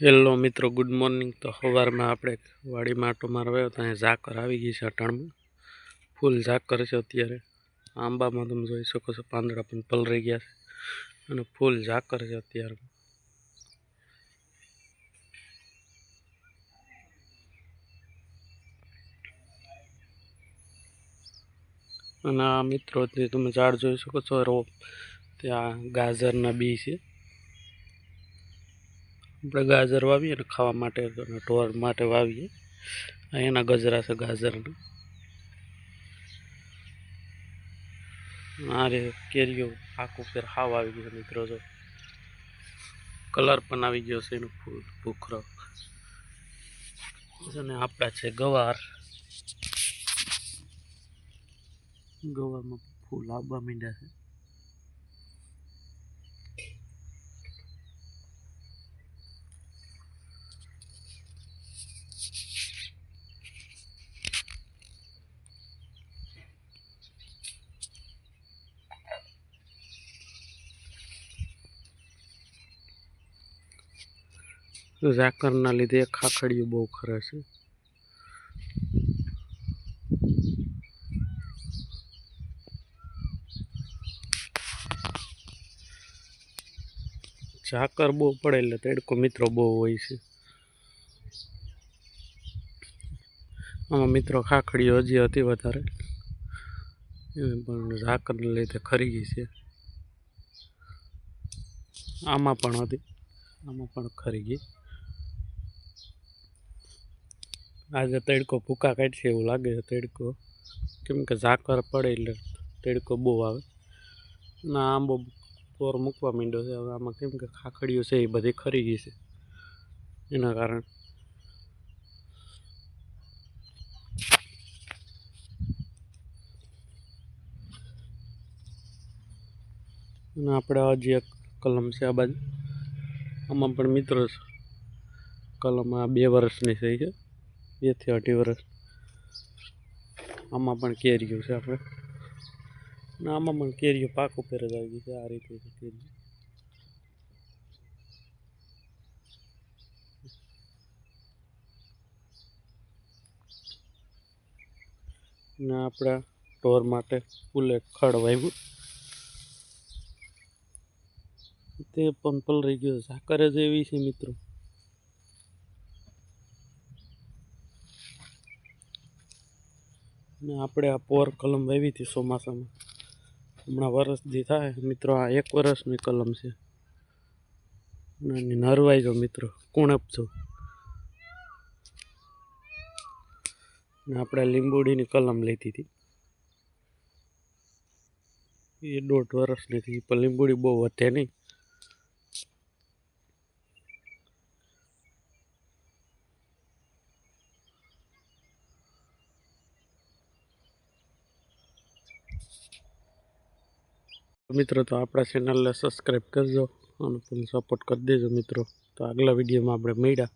Hello મિત્રો, good morning. તો સવારમાં આપણે વાડીમાં આટો મારવા આવ્યો તો અહીંયા ઝાકર આવી ગઈ છે અટાણમાં। ફૂલ ઝાકર છે અત્યારે। આંબામાં તમે જોઈ શકો છો પાંદડા પણ પલળી ગયા છે અને ફૂલ ઝાકર છે અત્યારે। અને આ મિત્રો તમે ઝાડ જોઈ શકો છો રોપ, ત્યાં ગાજરના બી છે। આપણે ગાજર વાવીએ ને ખાવા માટે અને ઢોર માટે વાવીએ, એના ગજરા છે ગાજરના। આ રે કેરીઓ આખું ફેર હાવ આવી ગયું મિત્રો, જો કલર પણ આવી ગયો છે એનો ફૂલ ભૂખરો। અને આપણા છે ગવાર, ગવારમાં ફૂલ આવવા માંડ્યા છે। ઝાકરના લીધે ખાખડીઓ બહુ ખરે છે। ઝાકર બહુ પડે એટલે તડકો મિત્રો બહુ હોય છે। આમાં મિત્રો ખાખડીઓ હજી હતી વધારે, પણ ઝાકરને લીધે ખરી ગઈ છે। આમાં પણ હતી, આમાં પણ ખરી ગઈ। આજે તડકો ભૂકા કાઢશે એવું લાગે છે તડકો, કેમ કે ઝાકર પડે એટલે તડકો બહુ આવે। ના આંબો પોર મૂકવા માંડ્યો છે હવે આમાં, કેમ કે ખાખડીઓ છે એ બધી ખરી ગઈ છે એના કારણે। અને આપણે હજી એક કલમ છે આ બાજુ, આમાં પણ મિત્રો કલમ આ 2 વર્ષની થઈ છે, 2 થી 2.5 વર્ષ। આમાં પણ કેરીઓ છે આપણે, ને આમાં પણ કેરીઓ પાક ઉપર જ આવી ગઈ છે। આ રીતે છે કેરીઓ, ને આપણા ઢોર માટે ફૂલે ખડ વાવ્યું, તે પણ પલળી ગયો। ઝાકર જ એવી છે મિત્રો। ને આપણે આ પોર કલમ વાવી હતી ચોમાસામાં, હમણાં વરસથી થાય મિત્રો। આ 1 વર્ષની કલમ છે, નરવાઈ જો મિત્રો, કુણપજો। ને આપણે લીંબુડીની કલમ લીધી હતી, એ 1.5 વર્ષની હતી, પણ લીંબુડી બહુ વધે નહીં। મિત્રો તો આપણા ચેનલને સબસ્ક્રાઈબ કરજો અને પણ સપોર્ટ કરી દેજો મિત્રો। તો આગલા વિડીયોમાં આપણે મળ્યા।